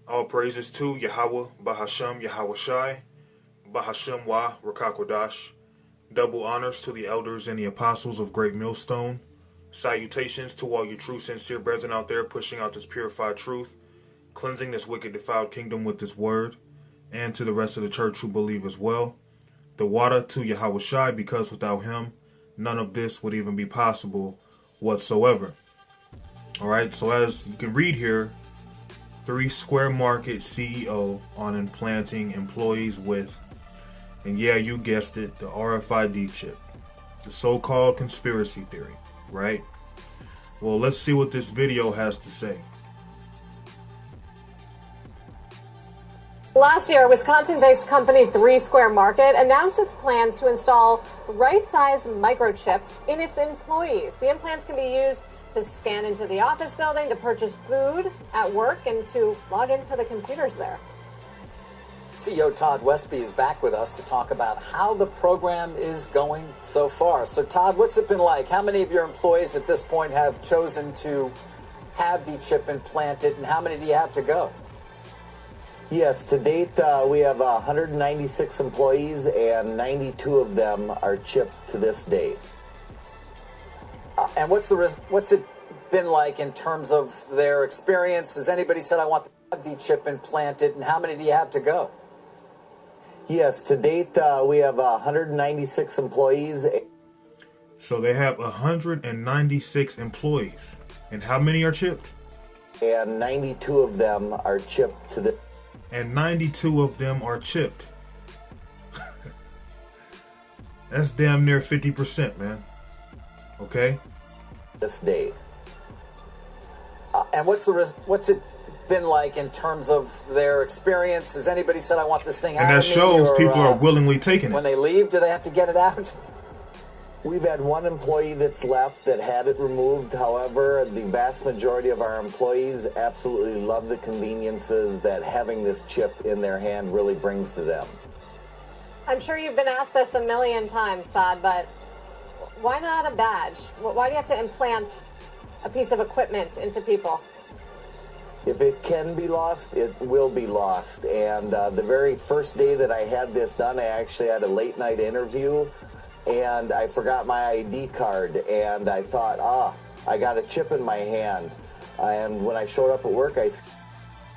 All praises to Yahweh, Bahashem, Yahweh Shai, Bahashem Wa, Rakakwadash. Double honors to the elders and the apostles of Great Millstone. Salutations to all you true, sincere brethren out there pushing out this purified truth, cleansing this wicked, defiled kingdom with this word, and to the rest of the church who believe as well. The water to Yahweh Shai, because without him, none of this would even be possible whatsoever. All right, so as you can read here, 3 Square Market CEO on implanting employees with, and yeah, you guessed it, the RFID chip, the so-called conspiracy theory, right? Well, let's see what this video has to say. Last year, Wisconsin-based company 3 Square Market announced its plans to install rice-sized microchips in its employees. The implants can be used to scan into the office building, to purchase food at work, and to log into the computers there. CEO Todd Westby is back with us to talk about how the program is going so far. So Todd, what's it been like? How many of your employees at this point have chosen to have the chip implanted, and how many do you have to go? Yes, to date, we have 196 employees, and 92 of them are chipped to this date. And what's it been like in terms of their experience? Has anybody said, I want to have the chip implanted, and how many do you have to go? Yes, to date, we have 196 employees. So they have 196 employees. And how many are chipped? And 92 of them are chipped to the... And 92 of them are chipped. That's damn near 50%, man. Okay? This date. And what's it been like in terms of their experience? Has anybody said, I want this thing out and that of me? shows Or, people are willingly taking it. When they leave, do they have to get it out? We've had one employee that's left that had it removed. However, the vast majority of our employees absolutely love the conveniences that having this chip in their hand really brings to them. I'm sure you've been asked this a million times, Todd, but why not a badge? Why do you have to implant a piece of equipment into people? If it can be lost, it will be lost. And the very first day that I had this done, I actually had a late night interview, and I forgot my ID card, and I thought, I got a chip in my hand. And when I showed up at work,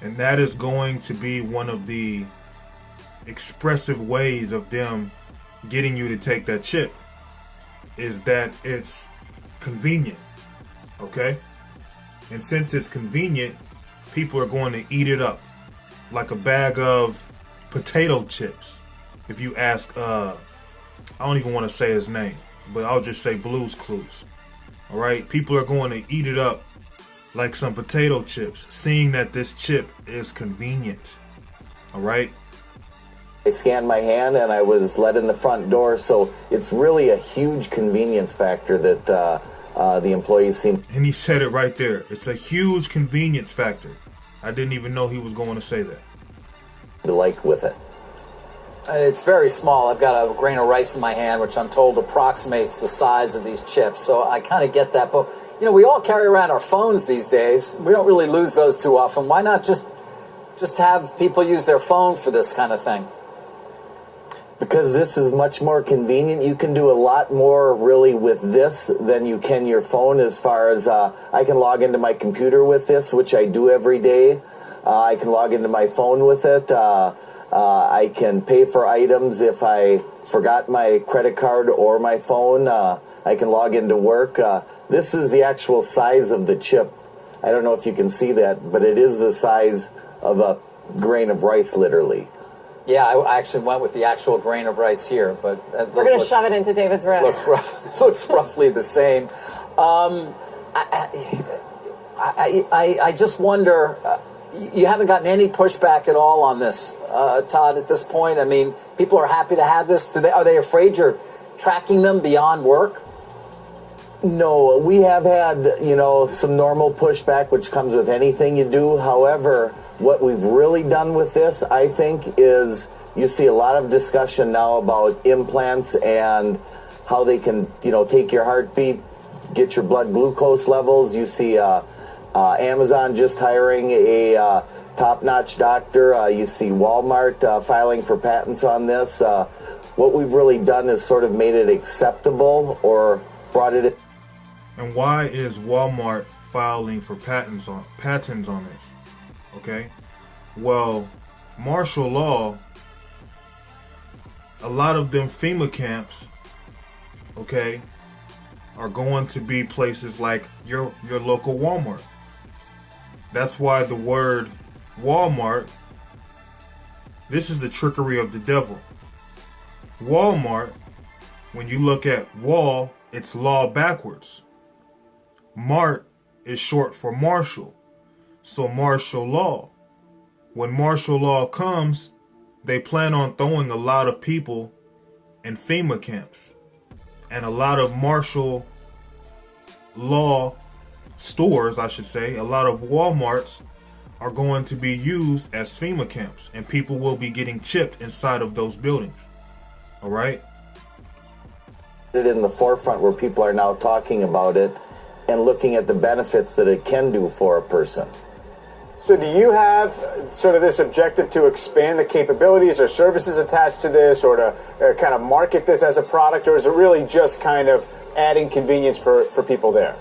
And that is going to be one of the expressive ways of them getting you to take that chip, is that it's convenient, okay? And since it's convenient, people are going to eat it up like a bag of potato chips. If you ask, I don't even want to say his name, but I'll just say Blue's Clues. All right, people are going to eat it up like some potato chips, seeing that this chip is convenient. All right. I scanned my hand and I was let in the front door, so it's really a huge convenience factor that the employees seem. And he said it right there. It's a huge convenience factor. I didn't even know he was going to say that. To like with it. It's very small. I've got a grain of rice in my hand, which I'm told approximates the size of these chips. So I kind of get that. But, we all carry around our phones these days. We don't really lose those too often. Why not just have people use their phone for this kind of thing? Because this is much more convenient. You can do a lot more really with this than you can your phone, as far as I can log into my computer with this, which I do every day. I can log into my phone with it. I can pay for items if I forgot my credit card or my phone. I can log into work. This is the actual size of the chip. I don't know if you can see that, but it is the size of a grain of rice, literally. Yeah, I actually went with the actual grain of rice here, but we're going to shove it into David's wrist. Looks roughly the same. I just wonder, you haven't gotten any pushback at all on this, Todd, at this point? I mean, people are happy to have this. Are they afraid you're tracking them beyond work? No, we have had, some normal pushback, which comes with anything you do. However, what we've really done with this, I think, is you see a lot of discussion now about implants and how they can, take your heartbeat, get your blood glucose levels. You see Amazon just hiring a top-notch doctor. You see Walmart filing for patents on this. What we've really done is sort of made it acceptable or brought it in. And why is Walmart filing for patents on this? Okay, well, martial law, a lot of them FEMA camps, okay, are going to be places like your local Walmart. That's why the word Walmart, this is the trickery of the devil. Walmart, when you look at wall, it's law backwards. Mart is short for martial. So martial law. When martial law comes, they plan on throwing a lot of people in FEMA camps. And a lot of martial law stores, I should say, a lot of Walmarts are going to be used as FEMA camps. And people will be getting chipped inside of those buildings. All right? It in the forefront where people are now talking about it and looking at the benefits that it can do for a person. So do you have sort of this objective to expand the capabilities or services attached to this, or to kind of market this as a product, or is it really just kind of adding convenience for people there?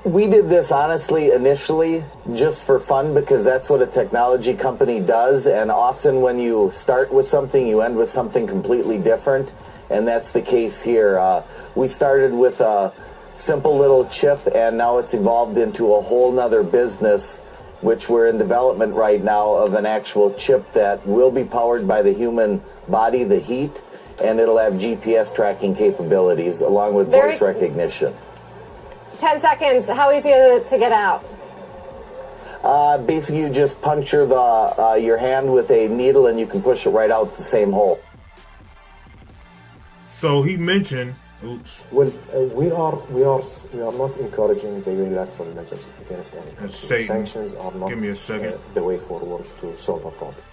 We did this honestly initially just for fun because that's what a technology company does, and often when you start with something you end with something completely different, and that's the case here. We started with a simple little chip, and now it's evolved into a whole nother business, which we're in development right now of an actual chip that will be powered by the human body, the heat, and it'll have GPS tracking capabilities along with voice recognition. 10 seconds. How easy is it to get out? Basically, you just puncture your hand with a needle, and you can push it right out the same hole. So he mentioned, oops. Well, we are not encouraging the unilateral measures against any country. Sanctions are not Give me a second. The way forward to solve a problem.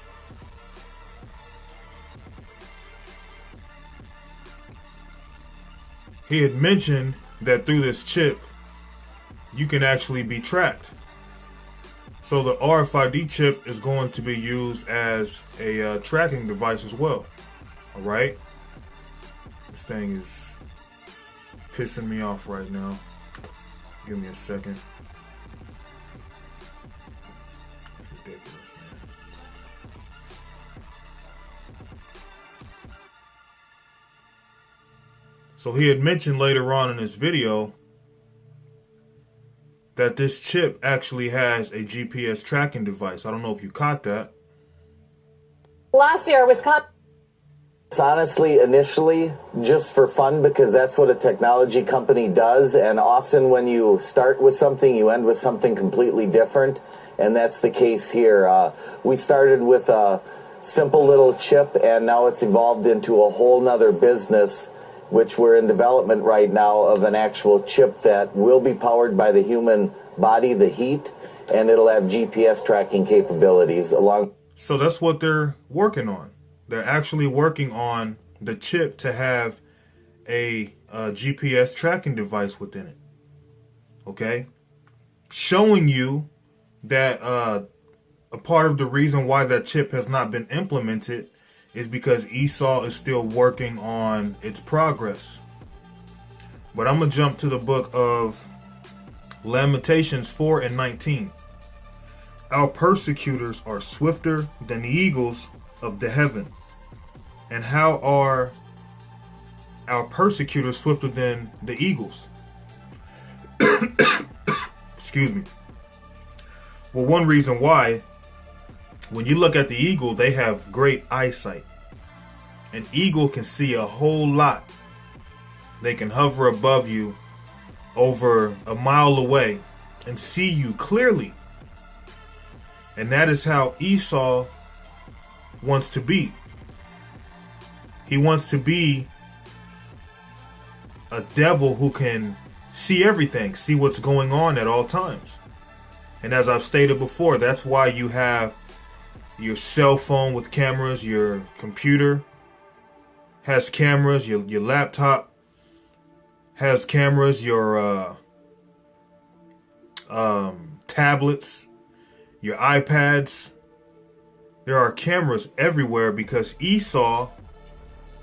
He had mentioned that through this chip, you can actually be tracked. So the RFID chip is going to be used as a tracking device as well. All right. This thing is pissing me off right now. Give me a second. It's ridiculous, man. So he had mentioned later on in this video that this chip actually has a GPS tracking device. I don't know if you caught that. Last year, Wisconsin. It's honestly initially just for fun because that's what a technology company does, and often when you start with something you end with something completely different, and that's the case here. We started with a simple little chip, and now it's evolved into a whole nother business, which we're in development right now of an actual chip that will be powered by the human body, the heat, and it'll have GPS tracking capabilities along. So that's what they're working on. They're actually working on the chip to have a GPS tracking device within it. Okay? Showing you that a part of the reason why that chip has not been implemented is because Esau is still working on its progress. But I'm going to jump to the book of Lamentations 4:19. Our persecutors are swifter than the eagles of the heaven. And how are our persecutors swifter than the eagles? Excuse me. Well, one reason why, when you look at the eagle, they have great eyesight. An eagle can see a whole lot. They can hover above you over a mile away and see you clearly. And that is how Esau wants to be. He wants to be a devil who can see everything, see what's going on at all times. And as I've stated before, that's why you have your cell phone with cameras, your computer has cameras, your laptop has cameras, your tablets your iPads. There are cameras everywhere because Esau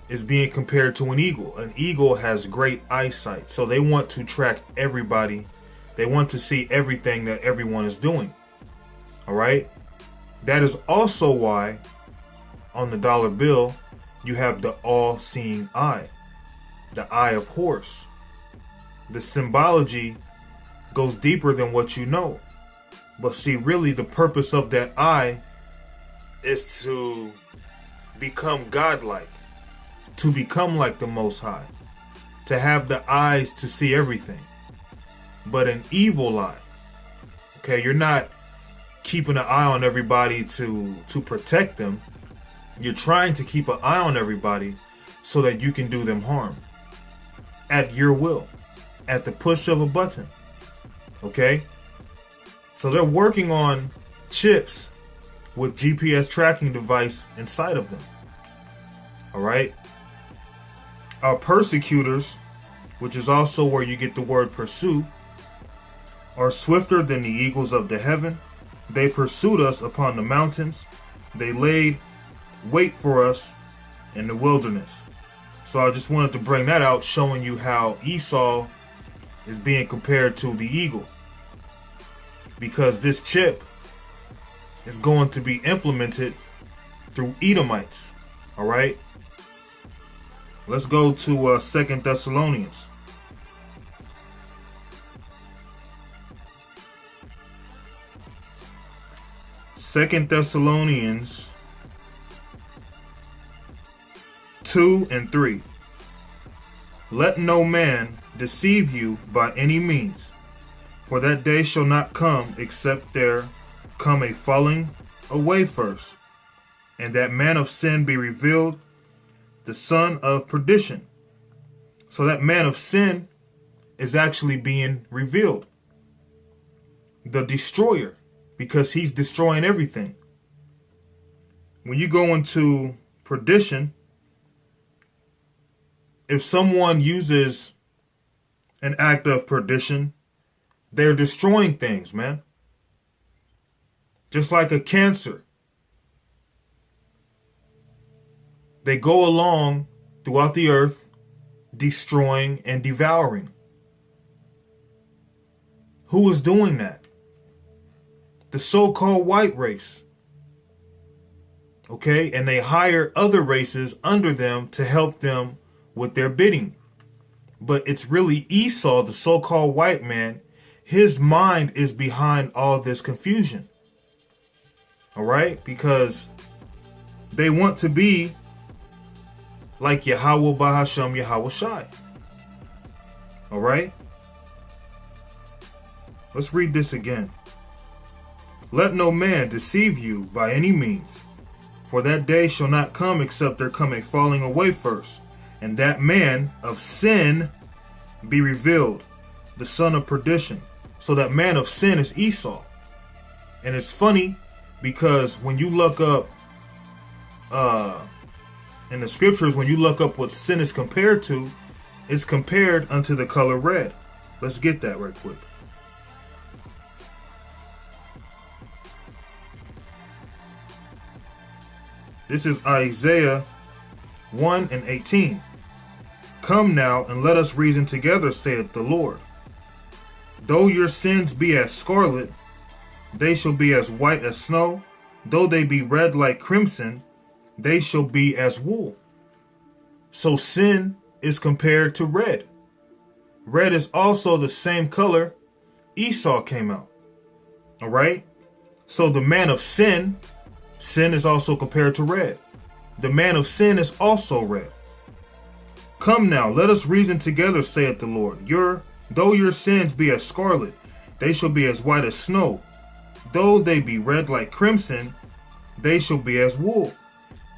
is being compared to an eagle. An eagle has great eyesight, so they want to track everybody. They want to see everything that everyone is doing. All right? That is also why on the dollar bill you have the all-seeing eye, the eye of Horus. The symbology goes deeper than what you know. But see, really the purpose of that eye is to become godlike, to become like the Most High, to have the eyes to see everything. But an evil eye, okay, you're not keeping an eye on everybody to protect them. You're trying to keep an eye on everybody so that you can do them harm at your will, at the push of a button. Okay? So they're working on chips with GPS tracking device inside of them. All right? Our persecutors, which is also where you get the word pursue, are swifter than the eagles of the heaven. They pursued us upon the mountains. They laid wait for us in the wilderness. So I just wanted to bring that out, showing you how Esau is being compared to the eagle. Because this chip is going to be implemented through Edomites. All right? Let's go to 2 Thessalonians. Second Thessalonians 2 and 3. Let no man deceive you by any means, for that day shall not come except there come a falling away first, and that man of sin be revealed, the son of perdition. So that man of sin is actually being revealed. The destroyer, because he's destroying everything. When you go into perdition, if someone uses an act of perdition, they're destroying things, man. Just like a cancer. They go along throughout the earth, destroying and devouring. Who is doing that? The so-called white race. Okay? And they hire other races under them to help them with their bidding. But it's really Esau, the so-called white man. His mind is behind all this confusion. All right? Because they want to be like Yahweh Bahasham Yahweh Shai. All right? Let's read this again. Let no man deceive you by any means, for that day shall not come except there come a falling away first, and that man of sin be revealed, the son of perdition. So that man of sin is Esau. And it's funny because when you look up in the scriptures, when you look up what sin is compared to, it's compared unto the color red. Let's get that right quick. This is Isaiah 1 and 18. Come now and let us reason together, saith the Lord. Though your sins be as scarlet, they shall be as white as snow. Though they be red like crimson, they shall be as wool. So sin is compared to red. Red is also the same color Esau came out. All right? So the man of sin, sin is also compared to red. The man of sin is also red. Come now, let us reason together, saith the Lord. Though your sins be as scarlet, they shall be as white as snow. Though they be red like crimson, they shall be as wool.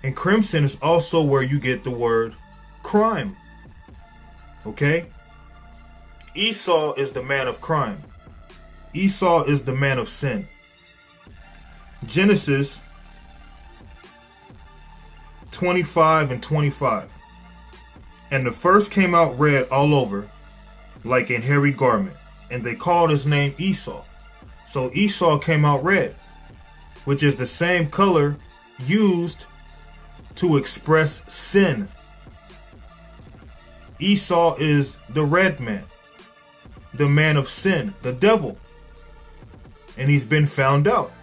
And crimson is also where you get the word crime. Okay? Esau is the man of crime. Esau is the man of sin. Genesis 25 and 25. And the first came out red all over, like an hairy garment, and they called his name Esau. So Esau came out red. which is the same color used to express sin. Esau is the red man, the man of sin, the devil. And he's been found out.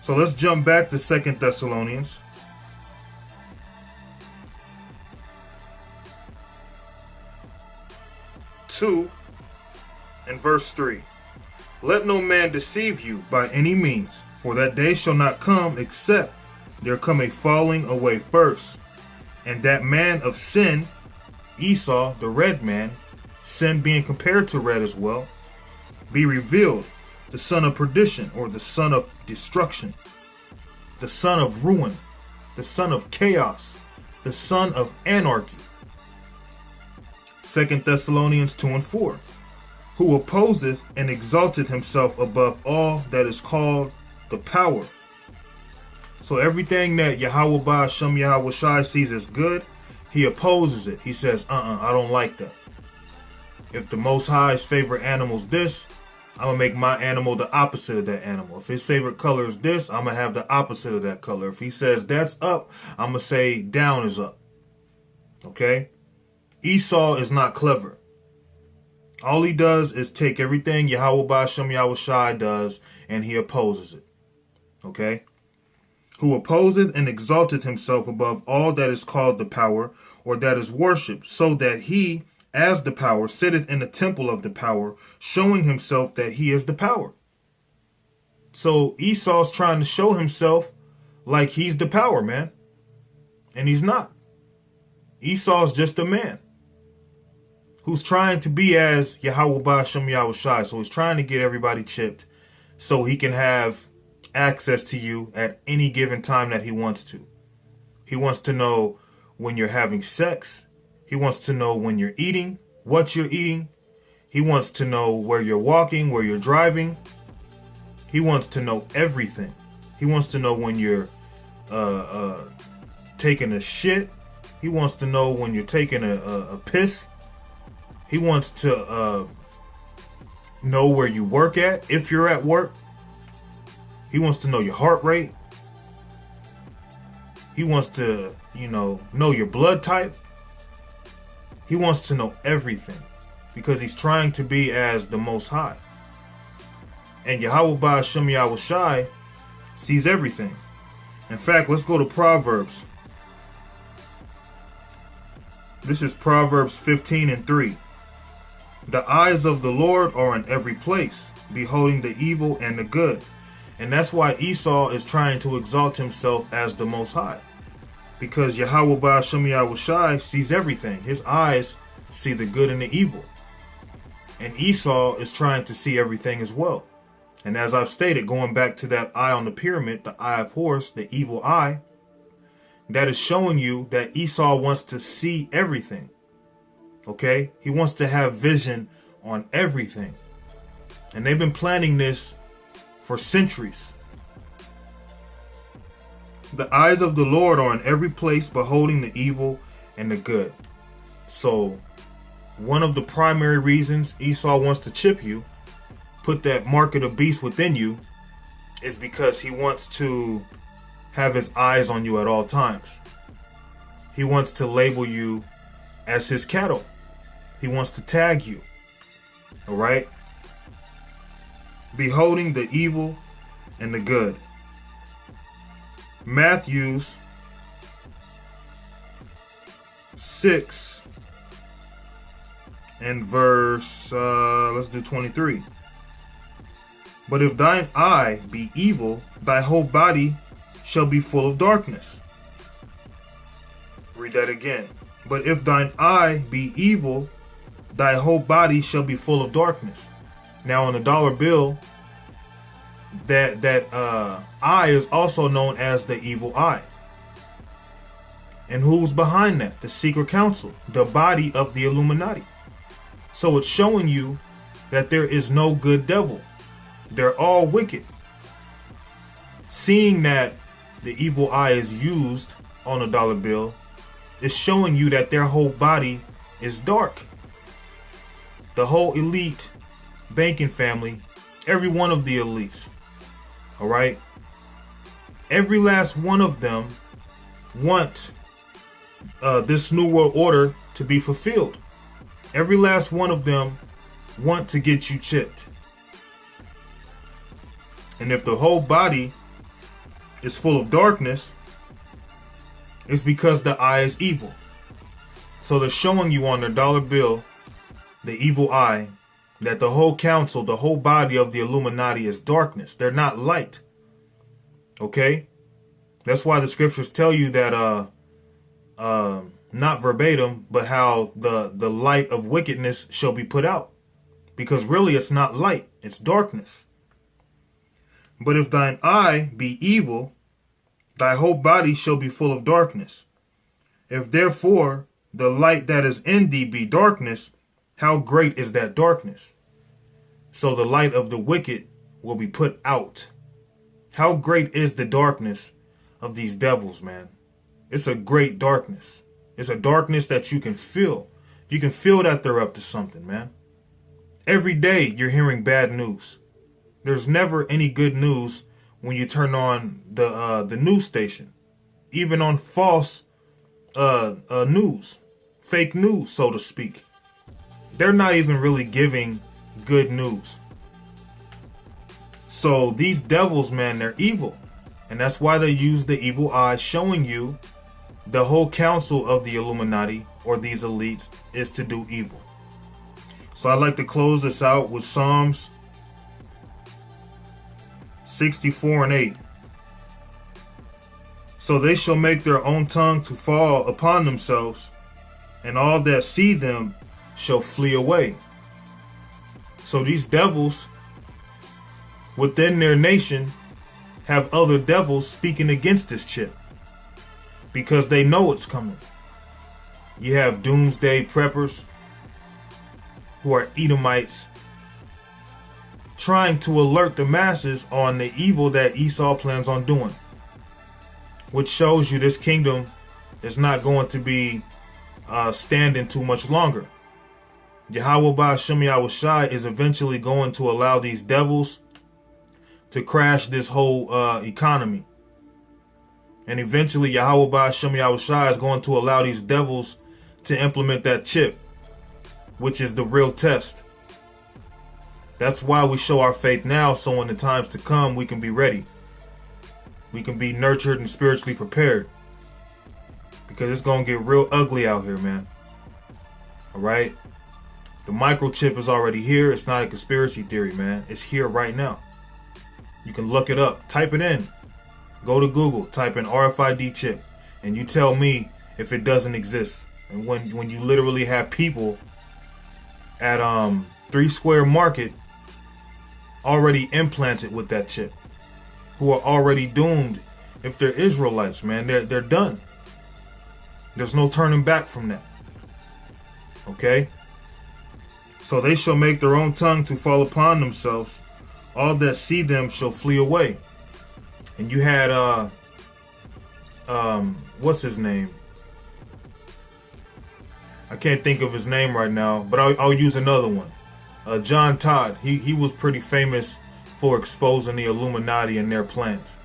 So let's jump back to 2 Thessalonians. And verse 3. Let no man deceive you by any means, for that day shall not come except there come a falling away first, and that man of sin, Esau, the red man, sin being compared to red as well, be revealed, the son of perdition, or the son of destruction, the son of ruin, the son of chaos, the son of anarchy. 2 Thessalonians 2 and 4. Who opposeth and exalteth himself above all that is called the power. So everything that Yahweh Ba'ashem Yahweh Shai sees as good, he opposes it. He says, I don't like that. If the Most High's favorite animal is this, I'm going to make my animal the opposite of that animal. If his favorite color is this, I'm going to have the opposite of that color. If he says that's up, I'm going to say down is up. Okay? Esau is not clever. All he does is take everything Yahweh Ba'ashem Yahweh Shai does, and he opposes it. Okay? Who opposeth and exalteth himself above all that is called the power, or that is worshipped, so that he, as the power, sitteth in the temple of the power, showing himself that he is the power. So Esau's trying to show himself like he's the power, man. And he's not. Esau's just a man who's trying to be as Yahweh Ba'ashem Yahweh Shai. So he's trying to get everybody chipped so he can have access to you at any given time that he wants to. He wants to know when you're having sex. He wants to know when you're eating, what you're eating. He wants to know where you're walking, where you're driving. He wants to know everything. He wants to know when you're taking a shit. He wants to know when you're taking a piss. He wants to know where you work at, if you're at work. He wants to know your heart rate. He wants to, know your blood type. He wants to know everything because he's trying to be as the Most High. And Yahweh Ba'ashem Yahweh Shai sees everything. In fact, let's go to Proverbs. This is Proverbs 15 and 3. The eyes of the Lord are in every place, beholding the evil and the good. And that's why Esau is trying to exalt himself as the Most High. Because Yahweh Ba'ashem Yahweh Shai sees everything. His eyes see the good and the evil. And Esau is trying to see everything as well. And as I've stated, going back to that eye on the pyramid, the eye of horse, the evil eye, that is showing you that Esau wants to see everything. Okay? He wants to have vision on everything. And they've been planning this for centuries. The eyes of the Lord are in every place, beholding the evil and the good. So, one of the primary reasons Esau wants to chip you, put that mark of the beast within you, is because he wants to have his eyes on you at all times. He wants to label you as his cattle. He wants to tag you. All right? Beholding the evil and the good. Matthew 6 and verse, let's do 23. But if thine eye be evil, thy whole body shall be full of darkness. Read that again. But if thine eye be evil, thy whole body shall be full of darkness. Now on the dollar bill, that eye is also known as the evil eye. And who's behind that? The secret council, the body of the Illuminati. So it's showing you that there is no good devil. They're all wicked. Seeing that the evil eye is used on a dollar bill is showing you that their whole body is dark. The whole elite banking family, every one of the elites, All right. Every last one of them want this new world order to be fulfilled. Every last one of them want to get you chipped. And if the whole body is full of darkness, it's because the eye is evil. So they're showing you on their dollar bill, the evil eye, that the whole council, the whole body of the Illuminati is darkness. They're not light. Okay? That's why the scriptures tell you that, not verbatim, but how the light of wickedness shall be put out. Because really it's not light, it's darkness. But if thine eye be evil, thy whole body shall be full of darkness. If therefore the light that is in thee be darkness, how great is that darkness? So the light of the wicked will be put out. How great is the darkness of these devils, man? It's a great darkness. It's a darkness that you can feel. You can feel that they're up to something, man. Every day you're hearing bad news. There's never any good news when you turn on the news station, even on false news, fake news, so to speak. They're not even really giving good news. So these devils, man, they're evil. And that's why they use the evil eye, showing you the whole council of the Illuminati or these elites is to do evil. So I'd like to close this out with Psalms 64:8. So they shall make their own tongue to fall upon themselves, and all that see them shall flee away. So these devils within their nation have other devils speaking against this chip because they know it's coming. You have doomsday preppers who are Edomites trying to alert the masses on the evil that Esau plans on doing, which shows you this kingdom is not going to be standing too much longer. Yahweh Ba'ashem Yahushai is eventually going to allow these devils to crash this whole economy. And eventually Yahweh Ba'ashem Yahushai is going to allow these devils to implement that chip, which is the real test. That's why we show our faith now, so in the times to come, we can be ready. We can be nurtured and spiritually prepared. Because it's going to get real ugly out here, man. All right? The microchip is already here. It's not a conspiracy theory, man. It's here right now. You can look it up. Type it in. Go to Google. Type in RFID chip. And you tell me if it doesn't exist. And when you literally have people at 3 Square Market already implanted with that chip, who are already doomed. If they're Israelites, man, they're done. There's no turning back from that. Okay? So they shall make their own tongue to fall upon themselves. All that see them shall flee away. And you had what's his name? I can't think of his name right now, but I'll use another one. John Todd. He was pretty famous for exposing the Illuminati and their plans.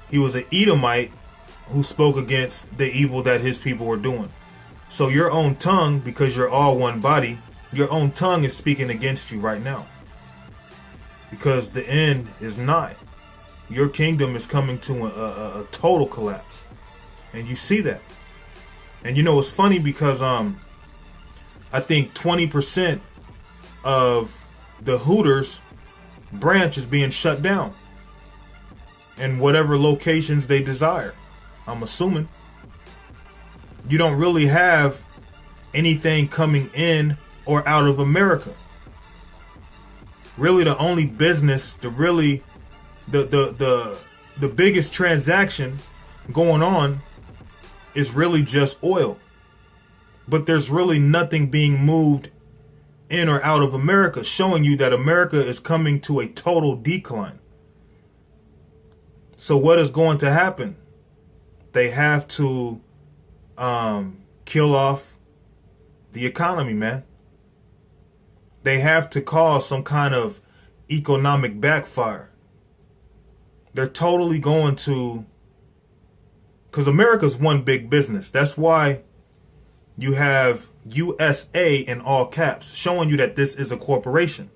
He was an Edomite who spoke against the evil that his people were doing. So your own tongue, because you're all one body, your own tongue is speaking against you right now. Because the end is nigh. Your kingdom is coming to a total collapse. And you see that. And you know, it's funny because I think 20% of the Hooters branch is being shut down in whatever locations they desire. I'm assuming. You don't really have anything coming in or out of America. Really, the only business, the biggest transaction going on is really just oil. But there's really nothing being moved in or out of America, showing you that America is coming to a total decline. So what is going to happen? They have to kill off the economy, man. They have to cause some kind of economic backfire. they're totally going to, because America's one big business. That's why you have USA in all caps, showing you that this is a corporation.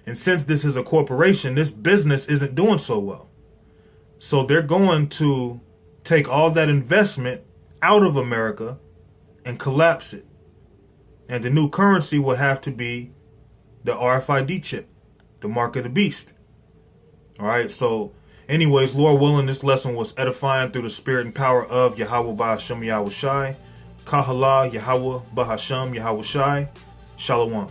And since this is a corporation, this business isn't doing so well. So they're going to take all that investment out of America and collapse it. And the new currency would have to be the RFID chip, the mark of the beast. All right. So anyways, Lord willing, this lesson was edifying through the spirit and power of Yahweh Bahashem Yahweh Shai. Kahala Yahweh Bahashem Yahweh Shai. Shalom.